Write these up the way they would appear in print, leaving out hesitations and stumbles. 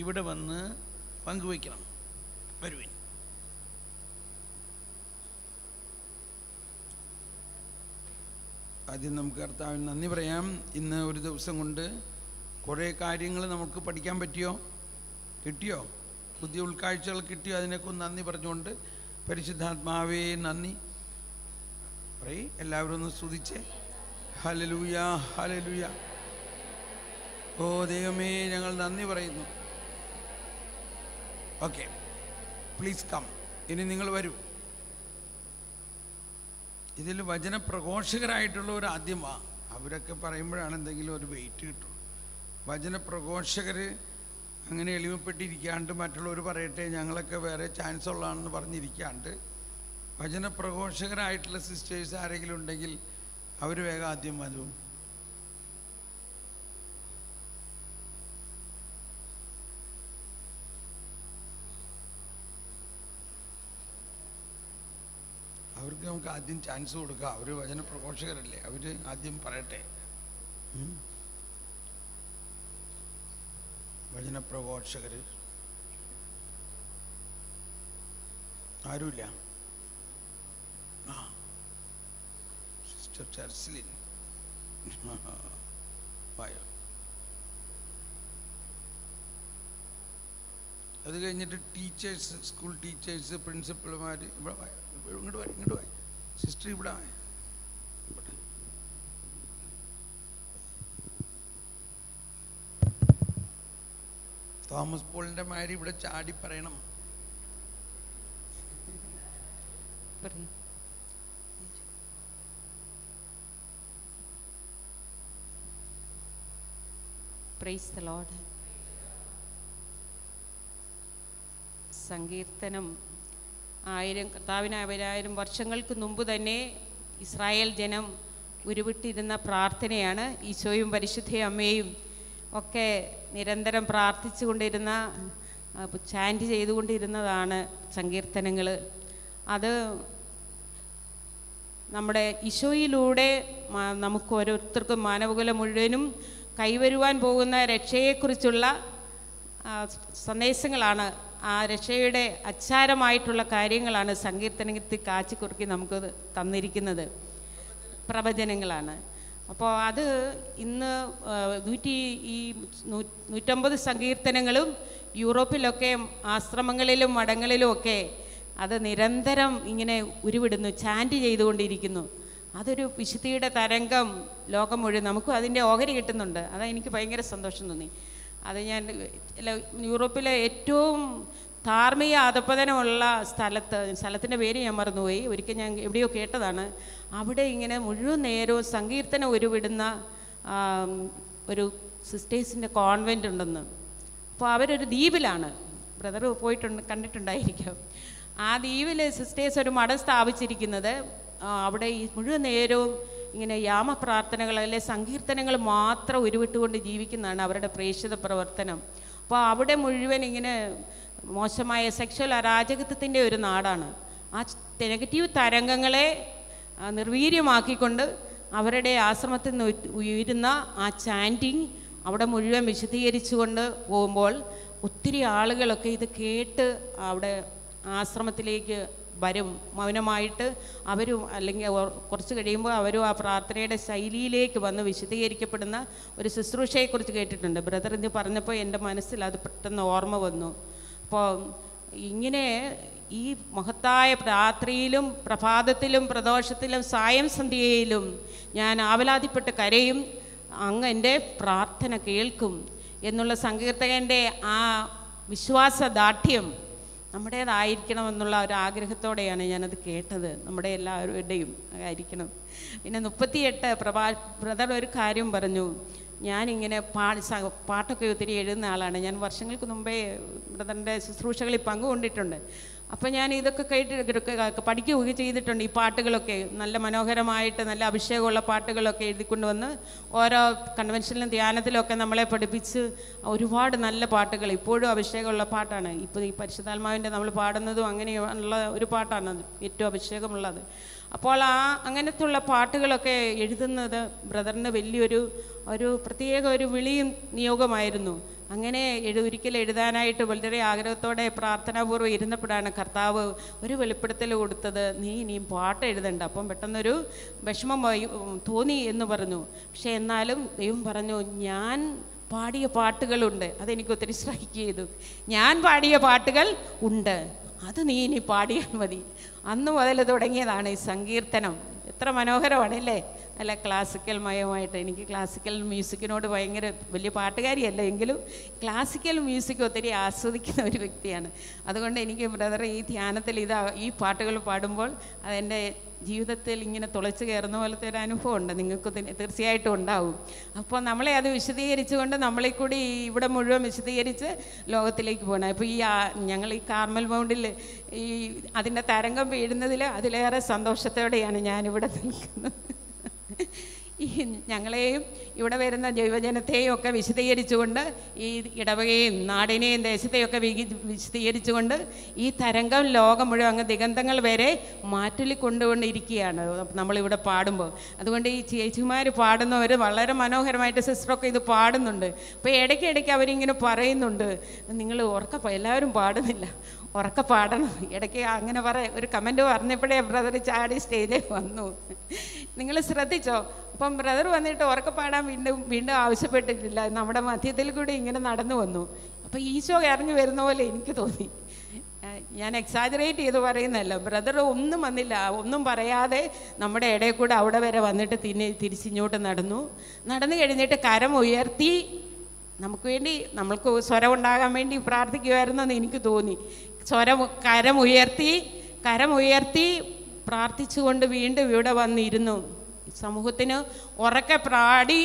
ഇവിടെ വന്ന് പങ്കുവയ്ക്കണം. വരുവിൻ. ആദ്യം നമുക്ക് കർത്താവിന് നന്ദി പറയാം. ഇന്ന് ഒരു ദിവസം കൊണ്ട് കുറേ കാര്യങ്ങൾ നമുക്ക് പഠിക്കാൻ കിട്ടിയോ? പുതിയ ഉൾക്കാഴ്ചകൾ കിട്ടിയോ? അതിനൊക്കെ ഒന്ന് നന്ദി പറഞ്ഞുകൊണ്ട് പരിശുദ്ധാത്മാവേ നന്ദി പറയ്. എല്ലാവരും ഒന്ന് സ്തുതിച്ചേ. Hallelujah, hallelujah. ഓ ദൈവമേ, ഞങ്ങൾ നന്ദി പറയുന്നു. Okay, please come. ഇനി നിങ്ങൾ വരൂ. ഇതിൽ വചനപ്രഘോഷകരായിട്ടുള്ളവർ ആദ്യം വാ. അവരൊക്കെ പറയുമ്പോഴാണ് എന്തെങ്കിലും ഒരു വെയിറ്റ് കിട്ടും. വചനപ്രഘോഷകർ അങ്ങനെ എളിമപ്പെട്ടിരിക്കാണ്ട് മറ്റുള്ളവർ പറയട്ടെ ഞങ്ങളൊക്കെ വേറെ ചാൻസ് ഉള്ളതാണെന്ന് പറഞ്ഞിരിക്കാണ്ട് വചനപ്രഘോഷകരായിട്ടുള്ള സിസ്റ്റേഴ്സ് ആരെങ്കിലും ഉണ്ടെങ്കിൽ അവർ വേഗം ആദ്യം വരും. അവർക്ക് നമുക്ക് ആദ്യം ചാൻസ് കൊടുക്കാം. അവർ വചനപ്രഘോഷകരല്ലേ, അവർ ആദ്യം പറയട്ടെ. വചനപ്രഘോഷകർ ആരുമില്ല. സിസ്റ്റർ ചർച്ചിലിൻ വായോ. അത് കഴിഞ്ഞിട്ട് ടീച്ചേഴ്സ്, സ്കൂൾ ടീച്ചേഴ്സ്, പ്രിൻസിപ്പൽമാർ ഇവിടെ ഇങ്ങോട്ട് വായി. സിസ്റ്റർ ഇവിടെ തോമസ് പോളിൻ്റെ മാരി ഇവിടെ ചാടി പറയണം. Praise the Lord. സങ്കീർത്തനം 1000 കർത്താവിന് 1000 വർഷങ്ങൾക്ക് മുമ്പ് തന്നെ ഇസ്രായേൽ ജനം ഉരുവിട്ടിരുന്ന പ്രാർത്ഥനയാണ്. ഈശോയും പരിശുദ്ധ അമ്മയും ഒക്കെ നിരന്തരം പ്രാർത്ഥിച്ചു കൊണ്ടിരുന്ന, ചാൻറ്റ് ചെയ്തുകൊണ്ടിരുന്നതാണ് സങ്കീർത്തനങ്ങൾ. അത് നമ്മുടെ ഈശോയിലൂടെ നമുക്ക് ഓരോരുത്തർക്കും മാനവകുലം മുഴുവനും കൈവരുവാൻ പോകുന്ന രക്ഷയെക്കുറിച്ചുള്ള സന്ദേശങ്ങളാണ്. ആ രക്ഷയുടെ അച്ചാരമായിട്ടുള്ള കാര്യങ്ങളാണ് സങ്കീർത്തനത്തിൽ കാച്ചിക്കുറുക്കി നമുക്ക് തന്നിരിക്കുന്നത്. പ്രവചനങ്ങളാണ്. അപ്പോൾ അത് ഇന്ന് 150 സങ്കീർത്തനങ്ങളും യൂറോപ്പിലൊക്കെ ആശ്രമങ്ങളിലും മഠങ്ങളിലുമൊക്കെ അത് നിരന്തരം ഇങ്ങനെ ഉരുവിടുന്നു, ചാൻറ്റ് ചെയ്തുകൊണ്ടിരിക്കുന്നു. അതൊരു വിശുദ്ധിയുടെ തരംഗം ലോകം മുഴുവൻ നമുക്കും അതിൻ്റെ ഓഹരി കിട്ടുന്നുണ്ട്. അതെനിക്ക് ഭയങ്കര സന്തോഷം തോന്നി. അത് ഞാൻ യൂറോപ്പിലെ ഏറ്റവും ധാർമ്മിക അധപ്പതനമുള്ള സ്ഥലത്തിൻ്റെ പേര് ഞാൻ മറന്നുപോയി. ഒരിക്കൽ ഞാൻ എവിടെയോ കേട്ടതാണ്. അവിടെ ഇങ്ങനെ മുഴുവൻ നേരവും സങ്കീർത്തനം ഉരുവിടുന്ന ഒരു സിസ്റ്റേഴ്സിൻ്റെ കോൺവെൻ്റ് ഉണ്ടെന്ന്. അപ്പോൾ അവരൊരു ദ്വീപിലാണ്. ബ്രദർ കണ്ടിട്ടുണ്ടായിരിക്കും. ആ ദ്വീപിൽ സിസ്റ്റേഴ്സ് ഒരു മഠം സ്ഥാപിച്ചിരിക്കുന്നത്. അവിടെ ഈ മുഴുവൻ നേരവും ഇങ്ങനെ യാമപ്രാർത്ഥനകൾ അല്ലെ സങ്കീർത്തനങ്ങൾ മാത്രം ഉരുവിട്ടുകൊണ്ട് ജീവിക്കുന്നതാണ് അവരുടെ പ്രേക്ഷിത പ്രവർത്തനം. അപ്പോൾ അവിടെ മുഴുവൻ ഇങ്ങനെ മോശമായ സെക്ഷൽ അരാജകത്വത്തിൻ്റെ ഒരു നാടാണ്. ആ നെഗറ്റീവ് തരംഗങ്ങളെ നിർവീര്യമാക്കിക്കൊണ്ട് അവരുടെ ആശ്രമത്തിൽ നിന്ന് ഉയരുന്ന ആ ചാൻറ്റിങ് അവിടെ മുഴുവൻ വിശദീകരിച്ചുകൊണ്ട് പോകുമ്പോൾ ഒത്തിരി ആളുകളൊക്കെ ഇത് കേട്ട് അവിടെ ആശ്രമത്തിലേക്ക് വരും. മൗനമായിട്ട് അവരും, അല്ലെങ്കിൽ കുറച്ച് കഴിയുമ്പോൾ അവരും ആ പ്രാർത്ഥനയുടെ ശൈലിയിലേക്ക് വന്ന് വിശദീകരിക്കപ്പെടുന്ന ഒരു ശുശ്രൂഷയെക്കുറിച്ച് കേട്ടിട്ടുണ്ട്. ബ്രദർ ഇത് പറഞ്ഞപ്പോൾ എൻ്റെ മനസ്സിൽ അത് പെട്ടെന്ന് ഓർമ്മ വന്നു. അപ്പോൾ ഇങ്ങനെ ഈ മഹത്തായ രാത്രിയിലും പ്രഭാതത്തിലും പ്രദോഷത്തിലും സായം സന്ധ്യയിലും ഞാൻ ആവലാതിപ്പെട്ട് കരയും, അങ്ങ് എൻ്റെ പ്രാർത്ഥന കേൾക്കും എന്നുള്ള സങ്കീർത്തകൻ്റെ ആ വിശ്വാസദാർഢ്യം നമ്മുടേതായിരിക്കണമെന്നുള്ള ഒരു ആഗ്രഹത്തോടെയാണ് ഞാനത് കേട്ടത്. നമ്മുടെ എല്ലാവരുടെയും ആയിരിക്കണം. പിന്നെ 38 ബ്രദർ ഒരു കാര്യം പറഞ്ഞു. ഞാനിങ്ങനെ പാട്ടൊക്കെ ഒത്തിരി എഴുതുന്ന ആളാണ്. ഞാൻ വർഷങ്ങൾക്ക് മുമ്പേ ബ്രദറിൻ്റെ ശുശ്രൂഷകളിൽ പങ്കുകൊണ്ടിട്ടുണ്ട്. അപ്പോൾ ഞാൻ ഇതൊക്കെ പഠിക്കുകയൊക്കെ ചെയ്തിട്ടുണ്ട്. ഈ പാട്ടുകളൊക്കെ നല്ല മനോഹരമായിട്ട് നല്ല അഭിഷേകമുള്ള പാട്ടുകളൊക്കെ എഴുതിക്കൊണ്ട് വന്ന് ഓരോ കൺവെൻഷനിലും ധ്യാനത്തിലൊക്കെ നമ്മളെ പഠിപ്പിച്ച് ഒരുപാട് നല്ല പാട്ടുകൾ, ഇപ്പോഴും അഭിഷേകമുള്ള പാട്ടാണ്. ഇപ്പോൾ ഈ പരിശുദ്ധാത്മാവിൻ്റെ നമ്മൾ പാടുന്നതും അങ്ങനെയുള്ള ഒരു പാട്ടാണ് ഏറ്റവും അഭിഷേകമുള്ളത്. അപ്പോൾ അങ്ങനത്തുള്ള പാട്ടുകളൊക്കെ എഴുതുന്നത് ബ്രദറിന് വലിയൊരു പ്രത്യേക ഒരു വിളിയും നിയോഗമായിരുന്നു. അങ്ങനെ ഒരിക്കൽ എഴുതാനായിട്ട് വളരെ ആഗ്രഹത്തോടെ പ്രാർത്ഥനാപൂർവ്വം ഇരുന്നപ്പോഴാണ് കർത്താവ് ഒരു വെളിപ്പെടുത്തൽ കൊടുത്തത്, നീ ഇനിയും പാട്ട് എഴുതണ്ട. അപ്പം പെട്ടെന്നൊരു വിഷമം തോന്നി എന്ന് പറഞ്ഞു. പക്ഷെ എന്നാലും ദൈവം പറഞ്ഞു, ഞാൻ പാടിയ പാട്ടുകളുണ്ട്, അതെനിക്ക് ഒത്തിരി സ്ട്രൈക്ക് ചെയ്തു. ഞാൻ പാടിയ പാട്ടുകൾ ഉണ്ട്, അത് നീ ഇനി പാടിയാൽ മതി. അന്ന് മുതൽ തുടങ്ങിയതാണ് ഈ സങ്കീർത്തനം. എത്ര മനോഹരമാണല്ലേ, നല്ല ക്ലാസിക്കൽ മയമായിട്ട്. എനിക്ക് ക്ലാസിക്കൽ മ്യൂസിക്കിനോട് ഭയങ്കര, വലിയ പാട്ടുകാരിയല്ല എങ്കിലും ക്ലാസിക്കൽ മ്യൂസിക് ഒത്തിരി ആസ്വദിക്കുന്ന ഒരു വ്യക്തിയാണ്. അതുകൊണ്ട് എനിക്ക് ബ്രദർ ഈ ധ്യാനത്തിൽ ഈ പാട്ടുകൾ പാടുമ്പോൾ അതെൻ്റെ ജീവിതത്തിൽ ഇങ്ങനെ തുളച്ച് കയറുന്ന പോലത്തെ ഒരു അനുഭവം ഉണ്ട്. നിങ്ങൾക്ക് തീർച്ചയായിട്ടും ഉണ്ടാവും. അപ്പോൾ നമ്മളെ അത് വിശദീകരിച്ചുകൊണ്ട് നമ്മളെ കൂടി ഇവിടെ മുഴുവൻ വിശദീകരിച്ച് ലോകത്തിലേക്ക് പോകണം. ഇപ്പോൾ ഞങ്ങൾ ഈ കാർമൽ മൗണ്ടിൽ അതിൻ്റെ തരംഗം വീഴുന്നതിൽ അതിലേറെ സന്തോഷത്തോടെയാണ് ഞാനിവിടെ നിൽക്കുന്നത്. ഞങ്ങളെയും ഇവിടെ വരുന്ന ദൈവജനത്തെയും ഒക്കെ വിശദീകരിച്ചുകൊണ്ട്, ഈ ഇടവകയും നാടിനെയും ദേശത്തെയൊക്കെ വിശദീകരിച്ചുകൊണ്ട് ഈ തരംഗം ലോകം മുഴുവൻ അങ്ങ് ദിഗന്തങ്ങൾ വരെ മാറ്റിക്കൊണ്ടുകൊണ്ടിരിക്കുകയാണ് നമ്മളിവിടെ പാടുമ്പോൾ. അതുകൊണ്ട് ഈ ചേച്ചിമാർ പാടുന്നവർ വളരെ മനോഹരമായിട്ട്, സിസ്റ്ററൊക്കെ ഇത് പാടുന്നുണ്ട്. അപ്പോൾ ഇടയ്ക്കിടയ്ക്ക് അവരിങ്ങനെ പറയുന്നുണ്ട്, നിങ്ങൾ എല്ലാവരും പാടുന്നില്ല, ഉറക്കെ പാടണം. ഇടയ്ക്ക് അങ്ങനെ ഒരു കമൻറ്റ് പറഞ്ഞപ്പോഴേ ബ്രദർ ചാടി സ്റ്റേജിൽ വന്നു. നിങ്ങൾ ശ്രദ്ധിച്ചോ? അപ്പം ബ്രദർ വന്നിട്ട് ഉറക്കെ പാടാൻ വീണ്ടും ആവശ്യപ്പെട്ടിട്ടില്ല. നമ്മുടെ മധ്യത്തിൽ കൂടി ഇങ്ങനെ നടന്നു വന്നു. അപ്പോൾ ഈശോ ഇറങ്ങി വരുന്ന പോലെ എനിക്ക് തോന്നി. ഞാൻ എക്സാജറേറ്റ് ചെയ്ത് പറയുന്നതല്ല. ബ്രദർ ഒന്നും വന്നില്ല, ഒന്നും പറയാതെ നമ്മുടെ ഇടയിൽ കൂടെ അവിടെ വരെ വന്നിട്ട് തിരിച്ചിങ്ങോട്ട് നടന്നു കഴിഞ്ഞിട്ട് കരം ഉയർത്തി നമുക്ക് വേണ്ടി, നമ്മൾക്ക് സ്വരം ഉണ്ടാകാൻ വേണ്ടി പ്രാർത്ഥിക്കുമായിരുന്നെന്ന് എനിക്ക് തോന്നി. കരം ഉയർത്തി പ്രാർത്ഥിച്ചുകൊണ്ട് വീണ്ടും ഇവിടെ വന്നിരുന്നു. സമൂഹത്തിന് ഉറക്കെ പാടി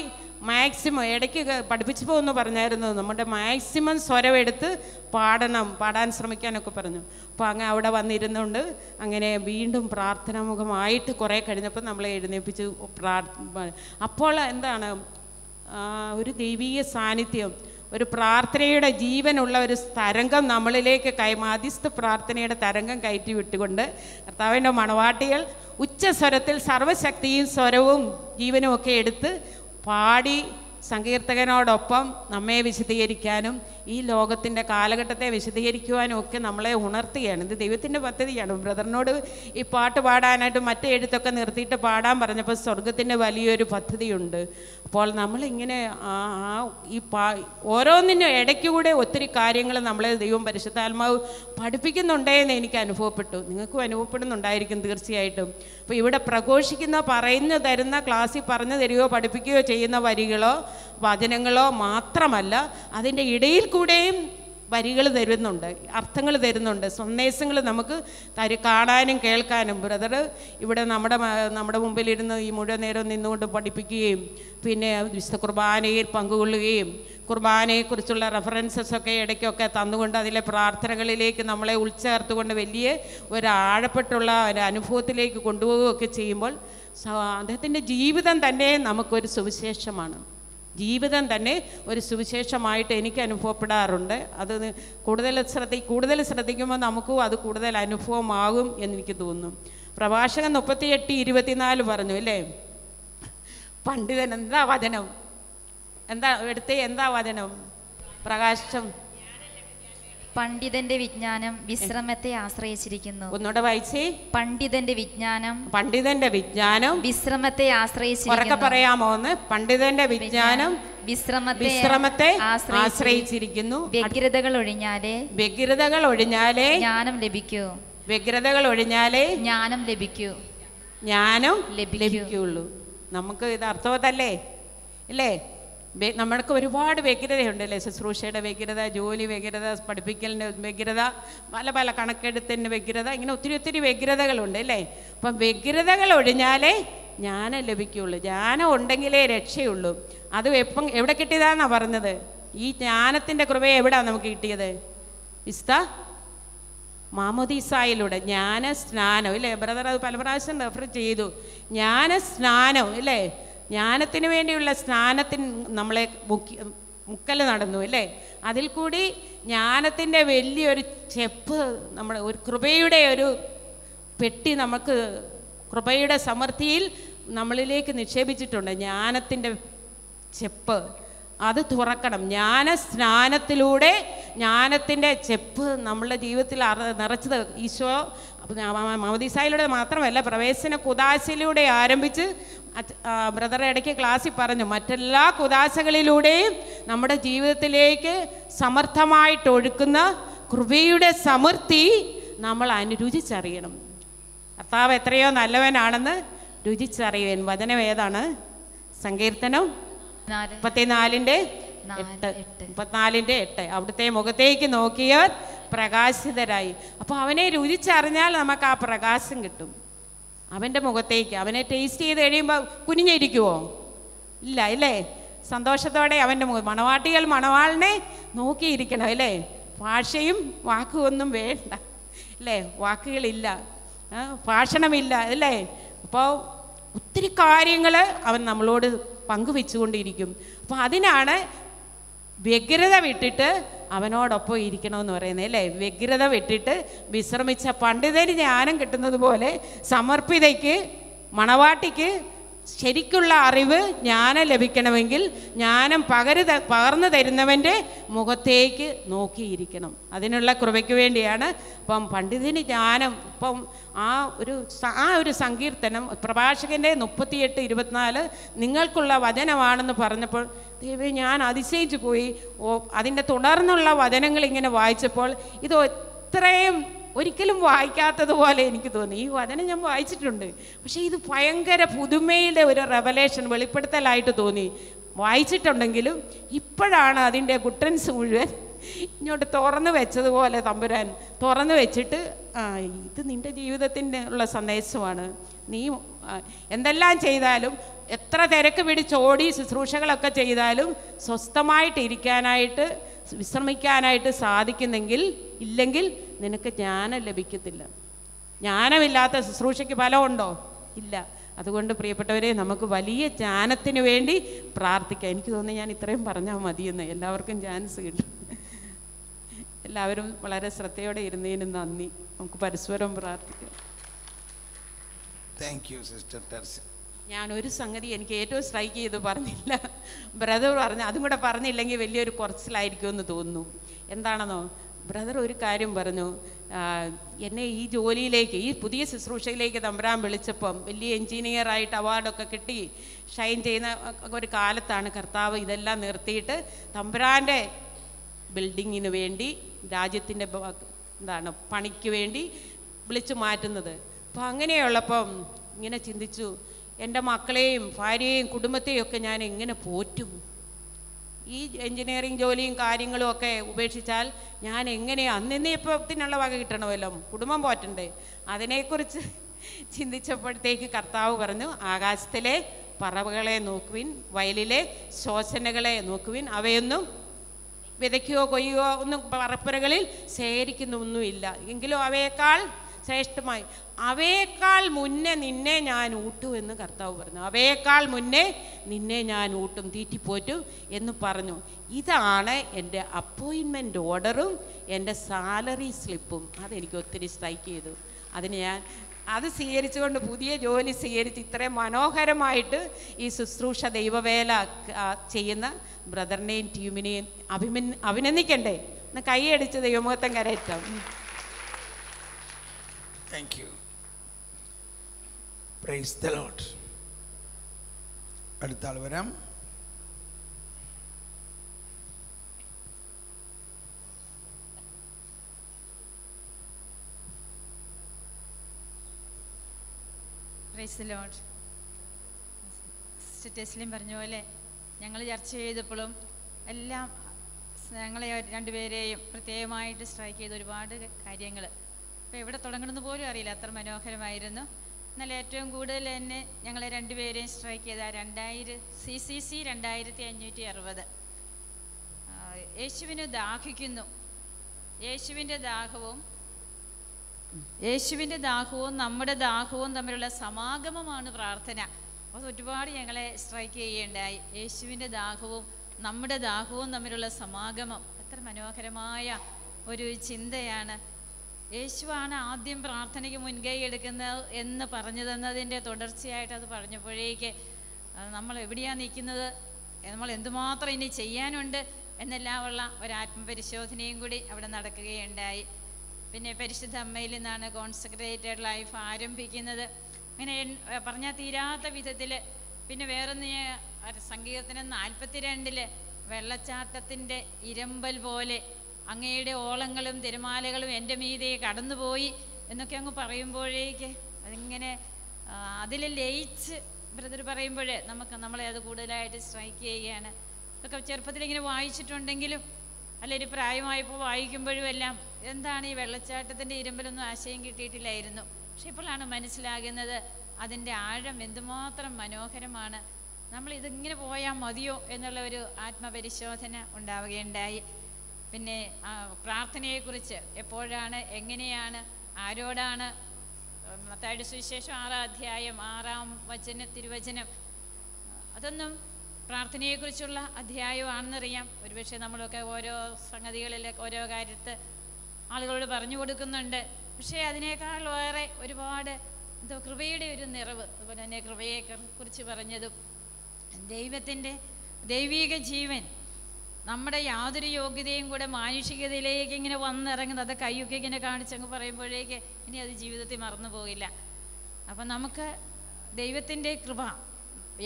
മാക്സിമം, ഇടയ്ക്ക് പഠിപ്പിച്ചപ്പോൾ ഒന്ന് പറഞ്ഞായിരുന്നു, നമ്മുടെ മാക്സിമം സ്വരമെടുത്ത് പാടാൻ ശ്രമിക്കാനൊക്കെ പറഞ്ഞു. അപ്പോൾ അങ്ങനെ അവിടെ വന്നിരുന്നുകൊണ്ട് അങ്ങനെ വീണ്ടും പ്രാർത്ഥനാമുഖമായിട്ട് കുറേ കഴിഞ്ഞപ്പോൾ നമ്മളെ എഴുന്നേൽപ്പിച്ച് അപ്പോൾ എന്താണ് ഒരു ദൈവീയ സാന്നിധ്യം, ഒരു പ്രാർത്ഥനയുടെ ജീവനുള്ള ഒരു തരംഗം നമ്മളിലേക്ക് മധ്യസ്ഥ പ്രാർത്ഥനയുടെ തരംഗം കയറ്റി വിട്ടുകൊണ്ട് കർത്താവിൻ്റെ മണവാട്ടികൾ ഉച്ചസ്വരത്തിൽ സർവ്വശക്തിയും സ്വരവും ജീവനും ഒക്കെ എടുത്ത് പാടി സങ്കീർത്തകനോടൊപ്പം നമ്മെ വിശദീകരിക്കാനും ഈ ലോകത്തിൻ്റെ കാലഘട്ടത്തെ വിശദീകരിക്കുവാനും ഒക്കെ നമ്മളെ ഉണർത്തുകയാണ്. ഇത് ദൈവത്തിൻ്റെ പദ്ധതിയാണ്. ബ്രദറിനോട് ഈ പാട്ട് പാടാനായിട്ട് മറ്റേ എഴുത്തൊക്കെ നിർത്തിയിട്ട് പാടാൻ പറഞ്ഞപ്പോൾ സ്വർഗത്തിൻ്റെ വലിയൊരു പദ്ധതിയുണ്ട്. അപ്പോൾ നമ്മളിങ്ങനെ ഈ ഓരോന്നിനും ഇടയ്ക്കൂടെ ഒത്തിരി കാര്യങ്ങൾ നമ്മളെ ദൈവം പരിശുദ്ധാത്മാവ് പഠിപ്പിക്കുന്നുണ്ടേന്ന് എനിക്ക് അനുഭവപ്പെട്ടു. നിങ്ങൾക്കും അനുഭവപ്പെടുന്നുണ്ടായിരിക്കും തീർച്ചയായിട്ടും. അപ്പോൾ ഇവിടെ തരുന്ന ക്ലാസ്സിൽ പറഞ്ഞു തരികയോ പഠിപ്പിക്കുകയോ ചെയ്യുന്ന വരികളോ വചനങ്ങളോ മാത്രമല്ല, അതിൻ്റെ ഇടയിൽ കൂടെയും വരികൾ തരുന്നുണ്ട്, അർത്ഥങ്ങൾ തരുന്നുണ്ട്, സന്ദേശങ്ങൾ നമുക്ക് കാണാനും കേൾക്കാനും. ബ്രദർ ഇവിടെ നമ്മുടെ മുമ്പിലിരുന്ന് ഈ മുഴുവൻ നേരം നിന്നുകൊണ്ട് പഠിപ്പിക്കുകയും പിന്നെ വിശുദ്ധ കുർബാനയിൽ പങ്കുകൊള്ളുകയും കുർബാനയെക്കുറിച്ചുള്ള റെഫറൻസസൊക്കെ ഇടയ്ക്കൊക്കെ തന്നുകൊണ്ട് അതിലെ പ്രാർത്ഥനകളിലേക്ക് നമ്മളെ ഉൾച്ചേർത്തുകൊണ്ട് വലിയ ഒരു ആഴപ്പെട്ടുള്ള ഒരു അനുഭവത്തിലേക്ക് കൊണ്ടുപോവുകയൊക്കെ ചെയ്യുമ്പോൾ അദ്ദേഹത്തിൻ്റെ ജീവിതം തന്നെ നമുക്കൊരു സുവിശേഷമാണ്. ജീവിതം തന്നെ ഒരു സുവിശേഷമായിട്ട് എനിക്ക് അനുഭവപ്പെടാറുണ്ട്. അത് കൂടുതൽ ശ്രദ്ധിക്കുമ്പോൾ നമുക്കും അത് കൂടുതൽ അനുഭവമാകും എന്നെനിക്ക് തോന്നുന്നു. പ്രഭാഷകൻ 38:24 പറഞ്ഞു അല്ലേ, പണ്ഡിതൻ എന്താ വചനം, എന്താ വചനം? പ്രകാശം. പണ്ഡിതന്റെ വിജ്ഞാനം വിശ്രമത്തെ ആശ്രയിച്ചിരിക്കുന്നു. ഒന്നുകൂടെ വായിച്ചേ. പണ്ഡിതന്റെ വിജ്ഞാനം വിശ്രമത്തെ ആശ്രയിച്ചിരിക്കുന്നു. പറയാമോ ഒന്ന്? പണ്ഡിതന്റെ വിജ്ഞാനം വിശ്രമത്തെ ആശ്രയിച്ചിരിക്കുന്നു. വ്യഗ്രതകൾ ഒഴിഞ്ഞാലേ ജ്ഞാനം ലഭിക്കൂ. ജ്ഞാനം ലഭിക്കുള്ളൂ. നമുക്ക് ഇത് അർത്ഥവത്തല്ലേ ഇല്ലേ? നമ്മൾക്ക് ഒരുപാട് വ്യഗ്രതയുണ്ട് അല്ലേ? ശുശ്രൂഷയുടെ വ്യഗ്രത, ജോലി വ്യഗ്രത, പഠിപ്പിക്കലിൻ്റെ വ്യഗ്രത, പല കണക്കെടുത്തിൻ്റെ വ്യഗ്രത, ഇങ്ങനെ ഒത്തിരി വ്യഗ്രതകളുണ്ട് അല്ലേ? അപ്പം വ്യഗ്രതകൾ ഒഴിഞ്ഞാലേ ജ്ഞാനം ലഭിക്കുള്ളൂ. ജ്ഞാനം ഉണ്ടെങ്കിലേ രക്ഷയുള്ളൂ. അത് എവിടെ കിട്ടിയതാണെന്നാണ് പറഞ്ഞത്? ഈ ജ്ഞാനത്തിൻ്റെ കൃപയെ എവിടെയാണ് നമുക്ക് കിട്ടിയത്? മാമോദീസായിലൂടെ ജ്ഞാനസ്നാനം ഇല്ലേ? ബ്രദർ അത് പല പ്രാവശ്യം റെഫർ ചെയ്തു. ജ്ഞാനസ്നാനം ഇല്ലേ? ജ്ഞാനത്തിന് വേണ്ടിയുള്ള സ്നാനത്തിന് നമ്മളെ മുക്കൽ നടന്നു അല്ലേ? അതിൽ കൂടി ജ്ഞാനത്തിൻ്റെ വലിയൊരു ചെപ്പ്, നമ്മുടെ ഒരു കൃപയുടെ ഒരു പെട്ടി നമുക്ക് കൃപയുടെ സമൃദ്ധിയിൽ നമ്മളിലേക്ക് നിക്ഷേപിച്ചിട്ടുണ്ട്. ജ്ഞാനത്തിൻ്റെ ചെപ്പ്. അത് തുറക്കണം. ജ്ഞാനസ്നാനത്തിലൂടെ ജ്ഞാനത്തിൻ്റെ ചെപ്പ് നമ്മളുടെ ജീവിതത്തിൽ നിറച്ചത് ഈശോ മവദീസായിലൂടെ മാത്രമല്ല, പ്രവേശന കുദാശയിലൂടെ ആരംഭിച്ച് ബ്രദർ ഇടയ്ക്ക് ക്ലാസ്സിൽ പറഞ്ഞു, മറ്റെല്ലാ കുദാശകളിലൂടെയും നമ്മുടെ ജീവിതത്തിലേക്ക് സമർത്ഥമായിട്ട് ഒഴുക്കുന്ന കൃപയുടെ സമൃദ്ധി നമ്മൾ രുചിച്ചറിയണം. കർത്താവ് എത്രയോ നല്ലവനാണെന്ന് രുചിച്ചറിയുവാൻ. വചനം ഏതാണ്? സങ്കീർത്തനം 34:8. അവിടുത്തെ മുഖത്തേക്ക് നോക്കിയവർ പ്രകാശിതരായി. അപ്പോൾ അവനെ രുചിച്ചറിഞ്ഞാൽ നമുക്ക് ആ പ്രകാശം കിട്ടും. അവൻ്റെ മുഖത്തേക്ക് അവനെ ടേസ്റ്റ് ചെയ്ത് കഴിയുമ്പോൾ കുനിഞ്ഞിരിക്കുമോ? ഇല്ല, അല്ലേ? സന്തോഷത്തോടെ അവൻ്റെ മണവാട്ടികൾ മണവാളിനെ നോക്കിയിരിക്കണം, അല്ലേ? ഭാഷയും വാക്കുമൊന്നും വേണ്ട, അല്ലേ? വാക്കുകളില്ല, ഭാഷണമില്ല, അല്ലേ? അപ്പോൾ ഒത്തിരി കാര്യങ്ങൾ അവൻ നമ്മളോട് പങ്കുവെച്ചുകൊണ്ടിരിക്കും. അപ്പോൾ അതിനാണ് വ്യഗ്രത വിട്ടിട്ട് അവനോടൊപ്പം ഇരിക്കണമെന്ന് പറയുന്നത്, അല്ലേ? വ്യഗ്രത വിട്ടിട്ട് വിശ്രമിച്ച പണ്ഡിതന് ജ്ഞാനം കിട്ടുന്നത് പോലെ സമർപ്പിതയ്ക്ക്, മണവാട്ടിക്ക് ശരിക്കുള്ള അറിവ്, ജ്ഞാനം ലഭിക്കണമെങ്കിൽ ജ്ഞാനം പകർന്നു തരുന്നവൻ്റെ മുഖത്തേക്ക് നോക്കിയിരിക്കണം. അതിനുള്ള കൃപയ്ക്ക് വേണ്ടിയാണ് ഇപ്പം പണ്ഡിതന് ജ്ഞാനം. ഇപ്പം ആ ഒരു സങ്കീർത്തനം പ്രഭാഷകൻ്റെ 38:24 നിങ്ങൾക്കുള്ള വചനമാണെന്ന് പറഞ്ഞപ്പോൾ ദൈവമേ, ഞാൻ അതിശയിച്ചു പോയി. അതിൻ്റെ തുടർന്നുള്ള വചനങ്ങൾ ഇങ്ങനെ വായിച്ചപ്പോൾ ഇത് ഇത്രയും ഒരിക്കലും വായിക്കാത്തതുപോലെ എനിക്ക് തോന്നി. ഈ വചനം ഞാൻ വായിച്ചിട്ടുണ്ട്, പക്ഷേ ഇത് ഭയങ്കര പുതുമയുടെ ഒരു റെവലേഷൻ, വെളിപ്പെടുത്തലായിട്ട് തോന്നി. വായിച്ചിട്ടുണ്ടെങ്കിലും ഇപ്പോഴാണ് അതിൻ്റെ ഗുട്ടൻസ് മുഴുവൻ ഇങ്ങോട്ട് തുറന്നു വെച്ചതുപോലെ തമ്പുരാൻ തുറന്നു വെച്ചിട്ട്, ഇത് നിൻ്റെ ജീവിതത്തിൻ്റെ ഉള്ള സന്ദേശമാണ്. നീ എന്തെല്ലാം ചെയ്താലും, എത്ര തിരക്ക് പിടിച്ചോടി ശുശ്രൂഷകളൊക്കെ ചെയ്താലും സ്വസ്ഥമായിട്ട് ഇരിക്കാനായിട്ട്, വിശ്രമിക്കാനായിട്ട് സാധിക്കുന്നെങ്കിൽ, ഇല്ലെങ്കിൽ നിനക്ക് ജ്ഞാനം ലഭിക്കത്തില്ല. ജ്ഞാനമില്ലാത്ത ശുശ്രൂഷയ്ക്ക് ഫലമുണ്ടോ? ഇല്ല. അതുകൊണ്ട് പ്രിയപ്പെട്ടവരെ, നമുക്ക് വലിയ ജ്ഞാനത്തിന് വേണ്ടി പ്രാർത്ഥിക്കാം. എനിക്ക് തോന്നുന്നു ഞാൻ ഇത്രയും പറഞ്ഞാൽ മതിയെന്ന്. എല്ലാവർക്കും ചാൻസ് കിട്ടും. എല്ലാവരും വളരെ ശ്രദ്ധയോടെ ഇരുന്നതിന് നന്ദി. നമുക്ക് പരസ്പരം പ്രാർത്ഥിക്കാം. താങ്ക് യു സിസ്റ്റർ ടെർസി. ഞാനൊരു സംഗതി എനിക്ക് ഏറ്റവും സ്ട്രൈക്ക് ചെയ്ത് പറഞ്ഞില്ല, ബ്രദർ പറഞ്ഞു. അതും കൂടെ പറഞ്ഞില്ലെങ്കിൽ വലിയൊരു കുറച്ചിലായിരിക്കുമെന്ന് തോന്നുന്നു. എന്താണെന്നോ, ബ്രദർ ഒരു കാര്യം പറഞ്ഞു, എന്നെ ഈ ജോലിയിലേക്ക്, ഈ പുതിയ ശുശ്രൂഷയിലേക്ക് തമ്പുരാൻ വിളിച്ചപ്പം വലിയ എൻജിനീയറായിട്ട് അവാർഡൊക്കെ കിട്ടി ഷൈൻ ചെയ്യുന്ന ഒരു കാലത്താണ് കർത്താവ് ഇതെല്ലാം നിർത്തിയിട്ട് തമ്പുരാൻ്റെ ബിൽഡിങ്ങിന് വേണ്ടി, രാജ്യത്തിൻ്റെ പണിക്ക് വേണ്ടി വിളിച്ചു മാറ്റുന്നത്. അപ്പോൾ അങ്ങനെയുള്ളപ്പം ഇങ്ങനെ ചിന്തിച്ചു, എൻ്റെ മക്കളെയും ഭാര്യയെയും കുടുംബത്തെയും ഒക്കെ ഞാൻ എങ്ങനെ പോറ്റും? ഈ എൻജിനീയറിങ് ജോലിയും കാര്യങ്ങളും ഒക്കെ ഉപേക്ഷിച്ചാൽ ഞാൻ എങ്ങനെയാണ് അന്നിപ്പത്തിനുള്ള വക കിട്ടണമല്ലോ, കുടുംബം പോറ്റണ്ടേ? അതിനെക്കുറിച്ച് ചിന്തിച്ചപ്പോഴത്തേക്ക് കർത്താവ് പറഞ്ഞു, ആകാശത്തിലെ പറവകളെ നോക്കുവിൻ, വയലിലെ ശോശനകളെ നോക്കുവിൻ, അവയൊന്നും വിതയ്ക്കുകയോ കൊയ്യുകയോ ഒന്നും പറപ്പുരകളിൽ ശേഖരിക്കുന്നൊന്നുമില്ല, എങ്കിലും അവയേക്കാൾ ശ്രേഷ്ഠമായി, അവയേക്കാൾ മുന്നേ നിന്നെ ഞാൻ ഊട്ടും എന്ന് കർത്താവ് പറഞ്ഞു. അവയേക്കാൾ മുന്നേ നിന്നെ ഞാൻ ഊട്ടും, തീറ്റിപ്പോറ്റും എന്ന് പറഞ്ഞു. ഇതാണ് എൻ്റെ അപ്പോയിൻമെൻറ്റ് ഓർഡറും എൻ്റെ സാലറി സ്ലിപ്പും. അതെനിക്ക് ഒത്തിരി സ്ട്രൈക്ക് ചെയ്തു. അതിന് ഞാൻ അത് സ്വീകരിച്ചുകൊണ്ട് പുതിയ ജോലി സ്വീകരിച്ച് ഇത്രയും മനോഹരമായിട്ട് ഈ ശുശ്രൂഷ ദൈവവേല ചെയ്യുന്ന ബ്രദറിനെയും ടീമിനെയും അഭിനന്ദിക്കണ്ടേ? എന്ന് കൈയടിച്ച് ദൈവമുഖത്തം കരയറ്റാം. Thank you. Praise the Lord. അടുത്ത ആൾ വരാം. Praise the Lord. Sister Teslin പറഞ്ഞ പോലെ ഞങ്ങൾ ചർച്ച ചെയ്തപ്പോഴും എല്ലാം ഞങ്ങളെ രണ്ടുപേരെയും പ്രത്യേകമായിട്ട് സ്ട്രൈക്ക് ചെയ്ത ഒരുപാട് കാര്യങ്ങൾ. അപ്പോൾ എവിടെ തുടങ്ങണമെന്ന് പോലും അറിയില്ല, അത്ര മനോഹരമായിരുന്നു. എന്നാൽ ഏറ്റവും കൂടുതൽ തന്നെ ഞങ്ങളെ രണ്ടുപേരെയും സ്ട്രൈക്ക് ചെയ്ത CCC 2560. യേശുവിന് ദാഹിക്കുന്നു. യേശുവിൻ്റെ ദാഹവും നമ്മുടെ ദാഹവും തമ്മിലുള്ള സമാഗമമാണ് പ്രാർത്ഥന. അത് ഒരുപാട് ഞങ്ങളെ സ്ട്രൈക്ക് ചെയ്യുകയുണ്ടായി. യേശുവിൻ്റെ ദാഹവും നമ്മുടെ ദാഹവും തമ്മിലുള്ള സമാഗമം എത്ര മനോഹരമായ ഒരു ചിന്തയാണ്. യേശുവാണ് ആദ്യം പ്രാർത്ഥനയ്ക്ക് മുൻകൈ എടുക്കുന്നത് എന്ന് പറഞ്ഞു തന്നതിൻ്റെ തുടർച്ചയായിട്ട് അത് പറഞ്ഞപ്പോഴേക്ക് നമ്മൾ എവിടെയാണ് നിൽക്കുന്നത്, നമ്മൾ എന്തുമാത്രം ഇനി ചെയ്യാനുണ്ട് എന്നെല്ലാമുള്ള ഒരു ആത്മപരിശോധനയും കൂടി അവിടെ നടക്കുകയുണ്ടായി. പിന്നെ പരിശുദ്ധ അമ്മയിൽ നിന്നാണ് കോൺസെക്രേറ്റഡ് ലൈഫ് ആരംഭിക്കുന്നത്. അങ്ങനെ പറഞ്ഞാൽ തീരാത്ത വിധത്തിൽ. പിന്നെ വേറൊന്ന്, സങ്കീർത്തനം 42 വെള്ളച്ചാട്ടത്തിൻ്റെ ഇരമ്പൽ പോലെ അങ്ങയുടെ ഓളങ്ങളും തിരമാലകളും എൻ്റെ മീതെ കടന്നുപോയി എന്നൊക്കെ അങ്ങ് പറയുമ്പോഴേക്ക് അതിങ്ങനെ അതിൽ ലയിച്ച് ബ്രദർ പറയുമ്പോഴേ നമ്മളെ അത് കൂടുതലായിട്ട് സ്ട്രൈക്ക് ചെയ്യുകയാണ്. ഇതൊക്കെ ചെറുപ്പത്തിൽ ഇങ്ങനെ വായിച്ചിട്ടുണ്ടെങ്കിലും അല്ലെങ്കിൽ പ്രായമായപ്പോൾ വായിക്കുമ്പോഴും എല്ലാം എന്താണ് ഈ വെള്ളച്ചാട്ടത്തിൻ്റെ ഇരമ്പലൊന്നും ആശയം കിട്ടിയിട്ടില്ലായിരുന്നു. പക്ഷെ ഇപ്പോഴാണ് മനസ്സിലാകുന്നത് അതിൻ്റെ ആഴം എന്തുമാത്രം മനോഹരമാണ്. നമ്മൾ ഇതിങ്ങനെ പോയാൽ മതിയോ എന്നുള്ള ഒരു ആത്മപരിശോധന ഉണ്ടാവുകയുണ്ടായി. പിന്നെ പ്രാർത്ഥനയെക്കുറിച്ച് എപ്പോഴാണ്, എങ്ങനെയാണ്, ആരോടാണ്, മത്തായിയുടെ സുവിശേഷം 6-ാം അധ്യായം 6-ാം തിരുവചനം, അതൊന്നും പ്രാർത്ഥനയെക്കുറിച്ചുള്ള അധ്യായമാണെന്നറിയാം. ഒരുപക്ഷെ നമ്മളൊക്കെ ഓരോ സംഗതികളിൽ ഓരോ കാര്യത്ത് ആളുകളോട് പറഞ്ഞു കൊടുക്കുന്നുണ്ട്. പക്ഷേ അതിനേക്കാൾ വേറെ ഒരുപാട് കൃപയുടെ ഒരു നിറവ്, അതുപോലെ തന്നെ കൃപയെ കുറിച്ച് പറഞ്ഞതും ദൈവത്തിൻ്റെ ദൈവിക ജീവൻ നമ്മുടെ യാതൊരു യോഗ്യതയും കൂടെ മാനുഷികതയിലേക്ക് ഇങ്ങനെ വന്നിറങ്ങുന്നത്, അത് കയ്യൊക്കെ ഇങ്ങനെ കാണിച്ചങ്ങ് പറയുമ്പോഴേക്ക് ഇനി അത് ജീവിതത്തിൽ മറന്നു പോകില്ല. അപ്പം നമുക്ക് ദൈവത്തിൻ്റെ കൃപ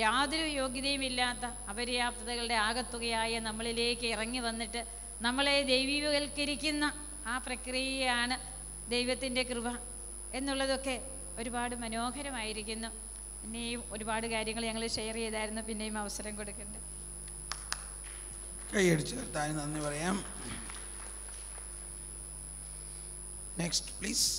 യാതൊരു യോഗ്യതയും ഇല്ലാത്ത അപര്യാപ്തതകളുടെ ആകത്തുകയായ നമ്മളിലേക്ക് ഇറങ്ങി വന്നിട്ട് നമ്മളെ ദൈവീവൽക്കരിക്കുന്ന ആ പ്രക്രിയയാണ് ദൈവത്തിൻ്റെ കൃപ എന്നുള്ളതൊക്കെ ഒരുപാട് മനോഹരമായിരിക്കുന്നു. പിന്നെയും ഒരുപാട് കാര്യങ്ങൾ ഞങ്ങൾ ഷെയർ ചെയ്തായിരുന്നു. പിന്നെയും അവസരം കൊടുക്കുന്നുണ്ട്. കൈയടിച്ച് കർത്താവിന് നന്ദി പറയാം. Next please.